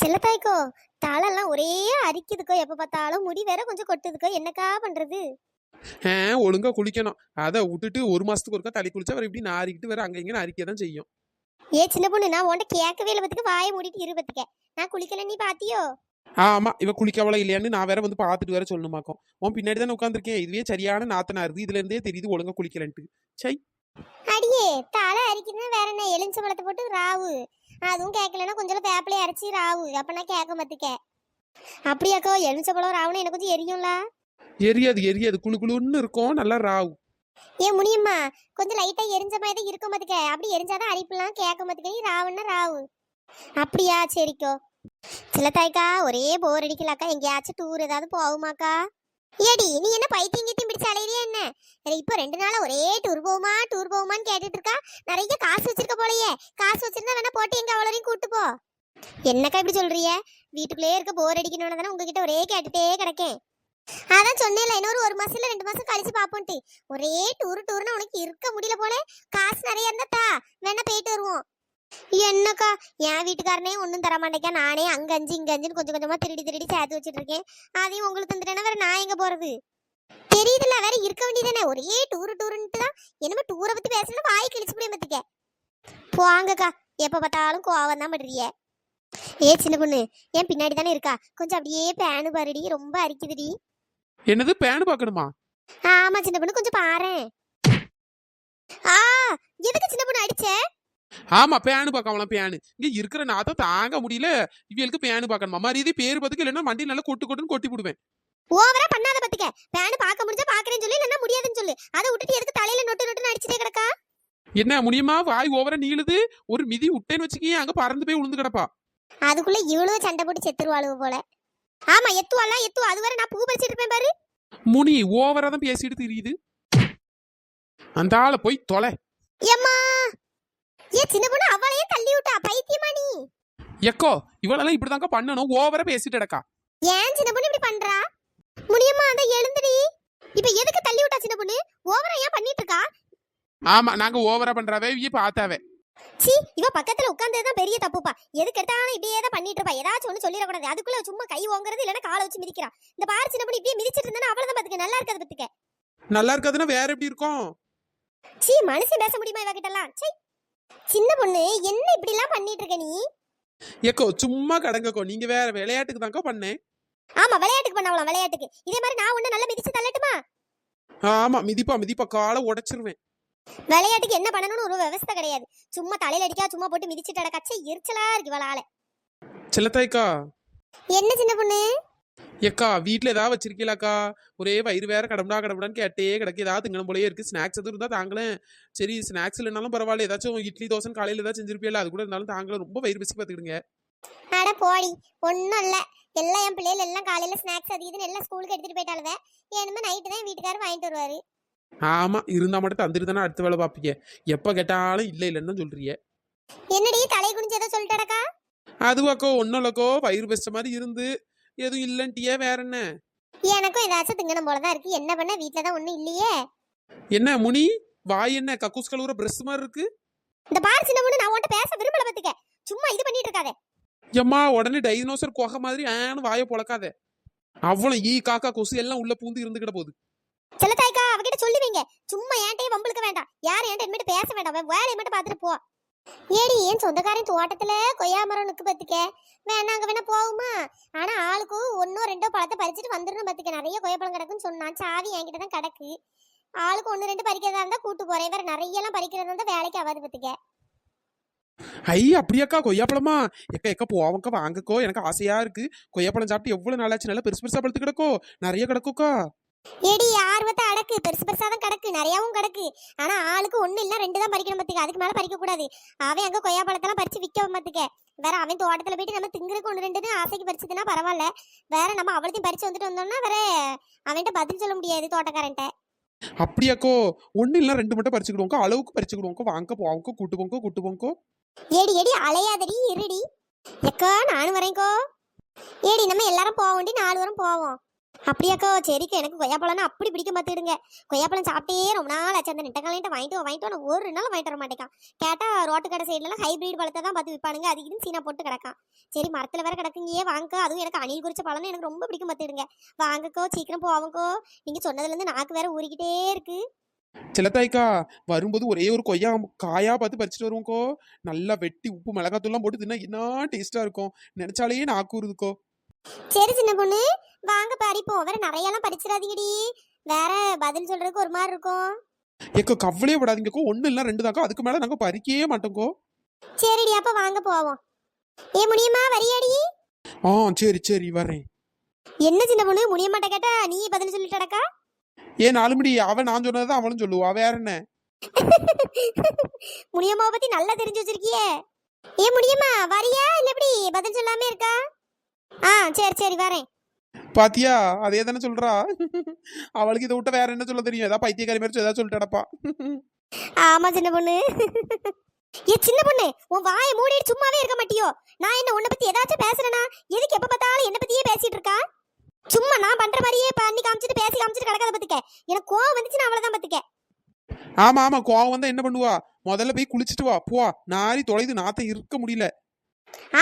செல்லத்தாய்க்கோ, தலைலாம் ஒரே அரிக்குதுக்கோ, எப்ப பார்த்தாலும் முடி வேற கொஞ்சம் கொட்டுதுக்கோ, என்னக்கா பண்றது? ஆ, ஒழுங்கா குளிக்கணும். அதை விட்டுட்டு ஒரு மாசத்துக்கு ஒருக்கா தலை குளிச்சா வேற இப்படி நாரிக்கிட்டு வேற அங்க இங்க அரிக்க தான் செய்யும். ஏ சின்ன பொண்ணு, நான் உன்கிட்ட கேட்கவே இல்லை பத்துக்கு, வாயை மூடிட்டு இரு பத்துக்க. நான் குளிக்கல, நீ பாத்தியோ? ஆமா, இவ குளிக்கவளா இல்லையான்னு நான் வேற வந்து பார்த்துட்டு வேற சொல்லணுமாக்கும். உன் பின்னாடி தானே உட்காந்துருக்கேன். இதுவே சரியான நாத்தனா இருக்கு. இதுல இருந்தே தெரியுது ஒழுங்கா குளிக்கலன்ட்டு. சை. அடியே, தலை அரிக்குதுன்னா வேற என்ன, எலுமிச்ச பழத்தை போட்டு ராவு. அதுவும் கேட்கலன்னா கொஞ்சம் வேப்பிலையை அரைச்சி ராவு. அப்ப நான் கேட்க மாத்துக்க. அப்படியாக்கோ, எலுமிச்ச பழம் ராவுன்னு எனக்கு கொஞ்சம் எரியும்ல. எரியாது எரியாது, குளு குளுன்னு இருக்கும், நல்லா ராவு. ஏன் முனியம்மா, கொஞ்சம் லைட்டா எரிஞ்ச மாதிரி தான் இருக்க மாத்துக்க. அப்படி எரிஞ்சாதான் அரிப்புலாம் கேட்க மாத்துக்க. நீ ராவுன்னா ராவு. அப்படியா, சரிக்கோ. சிலத்தாய்க்கா, ஒரே போர் அடிக்கலாக்கா. எங்கேயாச்சும் டூர் ஏதாவது போகுமாக்கா? ஏடி, நீ என்ன பைத்தியம் கீத்தியம் பிடிச்சு அலையிறியா என்ன? இப்போ 2 நாளா ஒரே டூர் போகுமான்னு கேட்டுட்டு இருக்கா. நிறைய காசு வச்சிருக்க போலயே. காசு வச்சிருந்தா வேணா போட்டு எங்க அவ்வளோரையும் கூட்டு போ. என்னக்கா இப்படி சொல்றிய? வீட்டுக்குள்ளேயே இருக்க போர் அடிக்கணும்னு தானே உங்ககிட்ட ஒரே கேட்டுட்டே கிடக்கேன். அதான் சொன்னேன்ல, இன்னொரு 1 மாசம் இல்ல 2 மாசம் கழிச்சு பாப்போன்ட்டு. ஒரே டூர்னு உனக்கு இருக்க முடியல போல. காசு நிறைய இருந்தா வேணா போயிட்டு வருவோம். என்னக்கா, என் வீட்டுக்காரனே ஒன்றும் தர மாட்டேக்கா. நானே அங்க 5 இங்க 5 கொஞ்சம் கொஞ்சமா திருடி சேர்த்து வச்சுட்டு இருக்கேன். அதையும் உங்களுக்கு தந்துட்டேன்னா வேற நான் எங்க போறது? தெரியுதுல்ல, வேற இருக்க வேண்டியதானே. ஒரே டூருன்ட்டு தான். என்னமோ டூரை பத்தி பேசணும் வாய் கிழிச்சு முடியும் பத்திக்க. போங்கக்கா, எப்ப பார்த்தாலும் கோவம் தான் பண்றிய. ஏ சின்ன பொண்ணு, என் பின்னாடி தானே இருக்கா, கொஞ்சம் அப்படியே பேனு பாருடி, ரொம்ப அரிக்குதுடி. என்னது, பேனு பார்க்கணுமா? ஆமா சின்ன பொண்ணு, கொஞ்சம் பாரேன். ஆ, எதுக்கு சின்ன பொண்ணு அடிச்ச? ஆமா, பேனு பார்க்கலாம். பேனு இங்க இருக்கிற நாத்தம் தாங்க முடியல. இவளுக்கு பேனு பார்க்கணுமா? மரியாதை பேரு பத்துக்கு இல்லைன்னா வண்டி நல்லா கொட்டுன்னு கொட்டி விடுவேன். ஓவரா பண்ணாத பத்துக்க. பேனு பார்க்க முடிஞ்சா பாக்குறேன்னு சொல்லு, இல்லன்னா முடியாதுன்னு சொல்லு. அதை விட்டுட்டு எதுக்கு தலையில நொட்டு அடிச்சுட்டே கிடக்கா? என்ன முடியுமா? வாய் ஓவரா நீளுது. ஒரு மிதி விட்டேன்னு வச்சுக்கி அங்க பறந்து போய் விழுந்து கிடப்பா. அதுக்குள்ள இவ்வளவு சண்டை போட்டு செத்துருவாளுவ போல. ஆமா, எத்துவாலாம் எத்துவா. அது வரை நான் பூ பறிச்சிட்டு இருப்பேன் பாரு. முனி ஓவரா தான் பேசிட்டு தெரியுது. அந்த ஆளை போய் தொலை. ஏம்மா, ஏ சின்ன பொண்ணு, அவளையே தள்ளி விட்டா. பைத்தியமா நீ? எக்கோ, இவளெல்லாம் இப்படிதாங்க பண்ணணும். ஓவரா பேசிட்டு கிடக்கா. ஏன் சின்ன பொண்ணு இப்படி பண்றா? முடியுமா, அந்த எழுந்துடி. இப்ப எதுக்கு தள்ளி விட்டா சின்ன பொண்ணு? ஓவரா ஏன் பண்ணிட்டு இருக்கா? ஆமா, நாங்க ஓவரா பண்றாவே இவ பார்த்தாவே. சீ, இவ பக்கத்துல உட்கார்ந்ததுதான் பெரிய தப்புப்பா. எதுக்கு எடுத்தாலும் இப்படியே தான் பண்ணிட்டு இருப்பா. ஏதாச்சும் ஒண்ணு சொல்லிடக்கூடாது. அதுக்குள்ள சும்மா கை ஓங்குறது, இல்லன்னா காலை வச்சு மிதிக்கிறா. இந்த பாரு சின்ன பொண்ணு, இப்படியே மிதிச்சிட்டு இருந்தா அவ்வளவுதான் பாத்துக்க. நல்லா இருக்காது பத்துக்க. நல்லா இருக்காதுன்னா வேற எப்படி இருக்கும்? சீ, மனுஷன் பேச முடியுமா இவ கிட்டலாம்? சீ, சின்ன பொண்ணு, என்ன இப்படி எல்லாம் பண்ணிட்டு இருக்க நீ? ஏக்கோ, சும்மா கடங்கக்கோ. நீங்க வேற விளையாட்டுக்கு தாங்க பண்ணேன். ஆமா, விளையாட்டுக்கு பண்ணவலாம், விளையாட்டுக்கு. இதே மாதிரி நான் ஒண்ணு நல்லா மிதிச்சு தள்ளட்டுமா? ஆமா, மிதிப்பா காலை உடைச்சிருவேன். விளையாட்டுக்கு என்ன பண்ணணும்னு ஒரு விவசாய கிடையாது. சும்மா தலையில அடிக்கா, சும்மா போட்டு மிதிச்சுட்டு அடக்காச்சே. எரிச்சலா இருக்கு இவளால. செல்லத்தாய்க்கா. என்ன சின்ன பொண்ணு? ஏக்கா, வீட்டுல ஏதாவது வச்சிருக்கீங்களாக்கா? ஒரே வயிறு வேற கடம்படான்னு கேட்டே கிடக்கு. ஏதாவது திங்கணும் போலயே இருக்கு. ஸ்நாக்ஸ் எதுவும் இருந்தா தாங்களேன். சரி, ஸ்நாக்ஸ் இல்லைனாலும் பரவாயில்ல. ஏதாச்சும் இட்லி தோசை காலையில ஏதாவது செஞ்சிருப்பீங்களா? அது கூட இருந்தாலும் தாங்களும் ரொம்ப வயிறு பசி பார்த்துக்கிடுங்க. அட போடி, ஒன்னும் இல்ல. எல்லாம் என் பிள்ளைகள் எல்லாம் காலையில ஸ்நாக்ஸ் அது இதுன்னு எல்லாம் ஸ்கூலுக்கு எடுத்துட்டு போயிட்டாளுவே. ஏனுமே நைட்டு தான் வீட்டுக்காரர் வாங்கிட்டு வருவாரு. ஆமா, இருந்தா மட்டும் தந்துட்டு தானே அடுத்த வேலை பாப்பீங்க. எப்ப கேட்டாலும் இல்லைன்னு சொல்றீங்க. என்னடி தலை குனிஞ்சு ஏதோ சொல்லிட்டடக்கா? அதுவாக்கோ ஒன்னும் இல்லக்கோ, வயிறு பசிச்ச மாதிரி இருந்து எதுவும் இல்லன்ட்டியே. வேற என்ன? எனக்கும் ஏதாச்சும் திங்கணும் போலதான் இருக்கு. என்ன பண்ண, வீட்டுலதான் ஒண்ணும் இல்லையே. என்ன முனி, வாய் என்ன கக்கூஸ் கழுவுற பிரஸ் மாதிரி இருக்கு? இந்த பாரு சின்ன பொண்ணு, நான் உன்கிட்ட பேச விரும்பல பத்துக்க. சும்மா இது பண்ணிட்டு இருக்காதே. எம்மா, உடனே டைனோசர் குகை மாதிரி ஆனு வாயை பொழக்காத. அவ்வளவு ஈ காக்கா கொசு எல்லாம் உள்ள பூந்து இருந்துகிட்ட போகுது. செல்லத்தாய்க்கா, அவகிட்ட சொல்லுவீங்க. சும்மா ஏன்ட்டையே வம்பளுக்க வேண்டாம். யார் ஏன்ட்ட இனிமேட்டு பேச வேண்டாம். வேலையை மட்டும் பார்த்துட்டு போ. ஏடி, என் சொந்தக்காரன் தோட்டத்துல கொய்யா மரம் நிக்கு பத்துக்க. வேணா அங்க வேணா போகுமா? ஆனா ஆளுக்கு 1 2 பழத்தை பறிச்சுட்டு வந்துடணும் பத்துக்க. நிறைய கொய்யாப்பழம் கிடக்குன்னு சொன்னான். சாவி என்கிட்ட தான் கிடக்கு. ஆளுக்கு 1 2 பறிக்கிறதா இருந்தா கூட்டு போறேன். வேற நிறைய எல்லாம் பறிக்கிறதா இருந்தா வேலைக்கு ஆகாது பத்துக்க. ஐ, அப்படியாக்கா? கொய்யாப்பழமா? எக்கா போவங்கக்கா, வாங்கக்கோ. எனக்கு ஆசையா இருக்கு. கொய்யாப்பழம் சாப்பிட்டு எவ்வளவு நாளாச்சு. நல்லா பெருசு பெருசா பழுத்து கிடக்கோ. நிறைய கிடக்குக்கா. ஏடி, ஆர்வத்தை அடக்கு. பெருசு பெருசா தான் கிடக்கு, நிறையாவும் கிடக்கு. ஆனா ஆளுக்கு 1 இல்ல 2 தான் பறிக்கணும் பத்துக்க. அதுக்கு மேல பறிக்க கூடாது. அவன் அங்க கொய்யா பழத்தெல்லாம் பறிச்சு விற்க பத்துக்க. வேற அவன் தோட்டத்துல போயிட்டு நம்ம திங்குறதுக்கு 1 2 ஆசைக்கு பறிச்சதுன்னா பரவாயில்ல. வேற நம்ம அவளையும் பறிச்சு வந்துட்டு வந்தோம்னா வேற அவன்கிட்ட பதில் சொல்ல முடியாது தோட்டக்காரன்ட்ட. அப்படியாக்கோ? 1 இல்ல 2 மட்டும் பறிச்சுக்கிடுவோங்க. அளவுக்கு பறிச்சுக்கிடுவோங்க. வாங்க போவங்க, கூட்டு போங்கோ. ஏடி ஏடி, அலையாதடி, இருடி. எக்கா, நானும் வரேன்கோ. ஏடி, நம்ம எல்லாரும் போவோண்டி, 4 பேரும் போவோம். அப்படியாக்கோ சரிக்கா, எனக்கு கொய்யாப்பழம்னா அப்படி பிடிக்க பார்த்துடுங்க. கொய்யாப்பழம் சாப்பிட்டே ரொம்ப நாள் ஆச்சு. அந்த நெட்டக்காலையிட்ட வாங்கிட்டு வா, நான் ஒரு நாள் வாங்கிட்டு வர மாட்டேக்கான். கேட்டா ரோட்டு கடை சைட்லலாம் ஹைபிரிட் பழத்தை தான் பார்த்து விற்பானுங்க, அது இதுன்னு சீனா போட்டு கிடக்கான். சரி மரத்துல வேற கிடக்குங்கயே வாங்க, அதுவும் எனக்கு அணில் குறிச்ச பழம்னு எனக்கு ரொம்ப பிடிக்கும் பார்த்துடுங்க. வாங்கக்கோ, சீக்கிரம் போவாங்கக்கோ. நீங்க சொன்னதுலேருந்து நாக்கு வேற ஊறிக்கிட்டே இருக்கு. சிலத்தாய்க்கா வரும்போது ஒரே ஒரு கொய்யா காயா பார்த்து பறிச்சுட்டு வருவோம்க்கோ. நல்லா வெட்டி உப்பு மிளகாத்தூள்லாம் போட்டு தின்னா என்ன டேஸ்டா இருக்கும். நினைச்சாலே நாக்கூறுதுக்கோ. சரி சின்ன பொண்ணு, வாங்க பறிப்போம். வேற நிறையெல்லாம் பறிச்சிடாதீங்கடி, வேற பதில் சொல்றதுக்கு ஒரு மாதிரி இருக்கும். ஏக்கோ கவலையே படாதீங்கக்கோ, ஒண்ணு இல்ல ரெண்டு தாக்கோ, அதுக்கு மேல நாங்க பறிக்கவே மாட்டோம்க்கோ. சரிடி, அப்ப வாங்க போவோம். ஏ முனியம்மா வரியாடி? ஆ சரி சரி வரேன். என்ன சின்ன பொண்ணு, முனியம்மாட்ட கேட்டா நீ பதில் சொல்லிட்டடக்கா? ஏன் 4 மணி அவன் நான் சொன்னதான் அவளும் சொல்லுவா, வேற என்ன. முனியம்மாவை பத்தி நல்லா தெரிஞ்சு வச்சிருக்கியே. ஏ முனியம்மா வரியா இல்ல எப்படி பதில் சொல்லாம இருக்கா? ஆ சரி சரி வரேன். பாத்தியா அதே தானே சொல்றா. அவளுக்கு இதை விட்ட வேற என்ன சொல்ல தெரியும், ஏதாவது பைத்தியக்காரி மாதிரி ஏதாவது சொல்லிட்டு கிடப்பா. ஆமா சின்ன பொண்ணு. ஏ சின்ன பொண்ணு, உன் வாயை மூடிட்டு சும்மாவே இருக்க மாட்டியோ? நான் என்ன உன்னை பத்தி ஏதாச்சும் பேசுறேனா? எதுக்கு எப்ப பார்த்தாலும் என்ன பத்தியே பேசிட்டு இருக்கா? சும்மா நான் பண்ற மாதிரியே பண்ணி காமிச்சிட்டு பேசி காமிச்சிட்டு கிடக்காத பத்துக்க. எனக்கு கோவம் வந்துச்சுன்னா அவ்வளவுதான் பத்துக்க. ஆமா ஆமா கோவம் வந்தா என்ன பண்ணுவா, முதல்ல போய் குளிச்சுட்டு வா போ. நாரி தொலைது நாத்தம் இருக்க முடியல.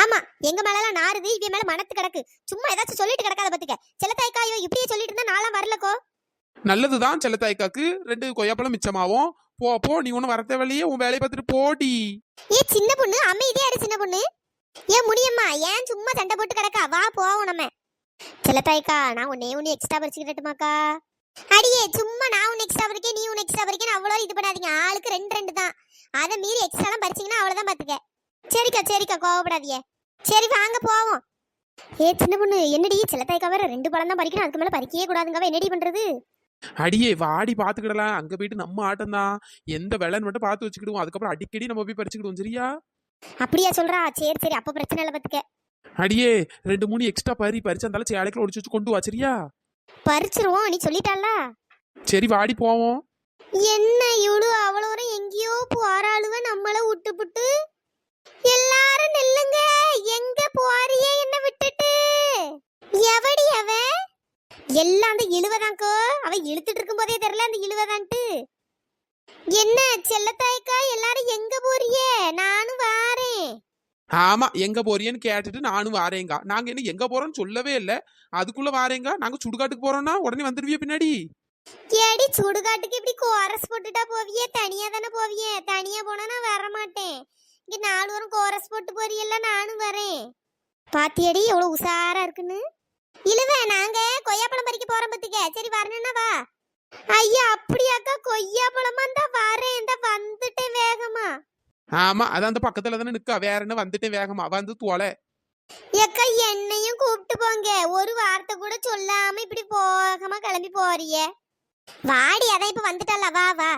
ஆமா, எங்க மேலாம் நாறுது, இவன் மேல மனத்து கிடக்கு. சும்மா ஏதாச்சும் சொல்லிட்டு கிடக்காத பத்துக்க. செல்லத்தாய்க்காயோ இப்படியே சொல்லிட்டு இருந்தா நான்லாம் வரலக்கோ. நல்லதுதான் செல்லத்தாய்க்காக்கு 2 கொய்யாப்பழம் மிச்சமாவும். போ போ, நீ ஒன்னும் வர தேவையில்லையே, உன் வேலையை பார்த்துட்டு போடி. ஏ சின்ன பொண்ணு அமைதியா இரு சின்ன பொண்ணு. ஏ முடியம்மா, ஏன் சும்மா சண்டை போட்டு கிடக்கா? வா போவோம் நம்ம. செல்லத்தாய்க்கா, நான் ஒன்னு எக்ஸ்ட்ரா பறிச்சுக்கிட்டட்டுமாக்கா? அடியே சும்மா நான் ஒன்னு எக்ஸ்ட்ரா பறிக்கேன், நீ ஒன்னு எக்ஸ்ட்ரா பறிக்கேன், அவ்வளோ இது பண்ணாதீங்க. ஆளுக்கு 2 தான். அதை மீறி எக்ஸ்ட்ராலாம் பறிச்சிங்கன்னா அவ்வளோதான் பார்த்துக்க. சரிக்கா சரிக்கா, கோவப்படாதீங்க. சரி வாங்க போவோம். ஏ சின்ன பொண்ணு, என்னடி செல்லத்தாய்க்கா வேற 2 பழம் தான் பறிக்கணும், அதுக்கு மேலே பறிக்கவே கூடாதுங்கவ, என்னடி பண்றது? அடியே வாடி பாத்துக்கிடலாம், அங்க போயிட்டு நம்ம ஆட்டம் தான். எந்த வேலைன்னு மட்டும் பார்த்து வச்சுக்கிடுவோம், அதுக்கப்புறம் அடிக்கடி நம்ம போய் பறிச்சுக்கிடுவோம் சரியா? அப்படியா சொல்றா? சரி சரி, அப்ப பிரச்சனை இல்லை பார்த்துக்க. அடியே 2 3 எக்ஸ்ட்ரா பறிச்சாந்தாலும் சேலைக்குள்ள ஒடிச்சு வச்சு கொண்டு வா சரியா? பறிச்சிருவோம், நீ சொல்லிட்டால. சரி வாடி போவோம். என்ன இவளு அவ்வளோ எங்கேயோ போறாளுவ, நம்மள விட்டு புட்டு. எல்லாரும் நில்லுங்க, எங்க போறியே என்ன விட்டுட்டு? எவடி அவ? எல்லாம் அந்த இழுவதாங்கோ, அவ இழுத்துட்டு இருக்கும் போதே தெரியல அந்த இழுவதான்ட்டு. என்ன செல்லத்தாய்க்கா, எல்லாரும் எங்க போறியே? நானும் வாரேன். ஆமா எங்க போறியன்னு கேட்டுட்டு நானும் வாரேங்க. நாங்க என்ன எங்க போறோம்னு சொல்லவே இல்ல, அதுக்குள்ள வாரேங்க. நாங்க சுடுகாட்டுக்கு போறோம்னா உடனே வந்துருவிய பின்னாடி. ஏடி சுடுகாட்டுக்கு இப்படி கோரஸ் போட்டுட்டா போவியே? தனியா தானே போவியே? தனியா போனா நான் வர மாட்டேன். இங்க 4 வாரம் கோரஸ் போட்டு போறியல்ல, நானும் வரேன். பாத்தியடி எவ்வளவு உசாரா இருக்குன்னு. இழுவ, நாங்க கொய்யாப்பழம் பறிக்க போறோம் பத்துக்க. சரி வரணும்னா வா. ஐயா அப்படியாக்கா, கொய்யாப்பழமா? இந்த வரேன், இந்த வந்துட்டேன் வேகமா. ஆமா அதான் அந்த பக்கத்துல தானே நிக்கா, வேற என்ன வந்துட்டேன் வேகமா வந்து தோலை. ஏக்கா என்னையும் கூப்பிட்டு போங்க, ஒரு வார்த்தை கூட சொல்லாம இப்படி போகமா கிளம்பி போறியே. வாடி, அதான் இப்ப வந்துட்டால, வா வா.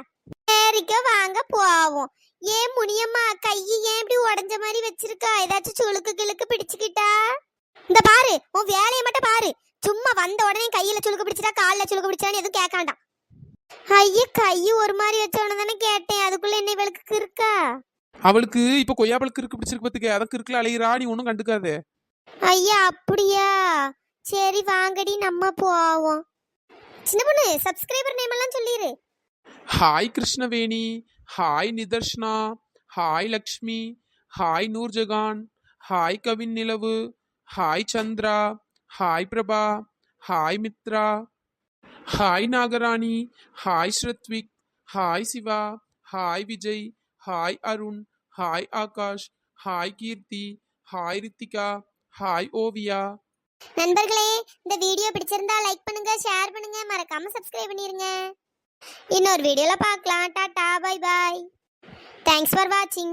சரிக்கா வாங்க போவோம். ஏன் முனியம்மா, கையை ஏன் இப்படி உடஞ்ச மாதிரி வச்சிருக்கா? ஏதாச்சும் சுளுக்கு கிளுக்கு பிடிச்சுக்கிட்டா? இந்த பாரு, உன் வேலையை மட்டும் பாரு. சும்மா வந்த உடனே கையில சுளுக்கு பிடிச்சிட்டா காலில் சுளுக்கு பிடிச்சான்னு எதுவும் கேட்காண்டாம். ஐயா கை ஒரு மாதிரி வச்சோன்னு தானே கேட்டேன், அதுக்குள்ள என்ன இவளுக்கு இருக்கா? அவளுக்கு இப்ப கொய்யாப்பழக்கு இருக்கு பிடிச்சிருக்கு பத்துக்க, அதற்கு இருக்குல அலையிறா, நீ ஒன்னும் கண்டுக்காதே. ஐயா அப்படியா? சரி வாங்கடி நம்ம போவோம். சின்ன பொண்ணு, சப்ஸ்கிரைபர் நேம் எல்லாம் சொல்லிரு. Hi Krishnaveni, hi Nidharshana, hi Lakshmi, hi Noorjahan, hi Kavin Nilavu, hi Chandra, hi Prabha, hi Mitra, hi Nagarani, hi Sruthvik, hi Siva, hi Vijay, hi Arun, hi Akash, hi Keerthi, hi Rithika, hi Oviya. நண்பர்களே, இந்த வீடியோ பிடிச்சிருந்தா லைக் பண்ணுங்க, ஷேர் பண்ணுங்க, மறக்காம சப்ஸ்கிரைப் பண்ணிருங்க. இன்னொரு வீடியோல பார்க்கலாம். Tata bye bye. Thanks for வாட்சிங்.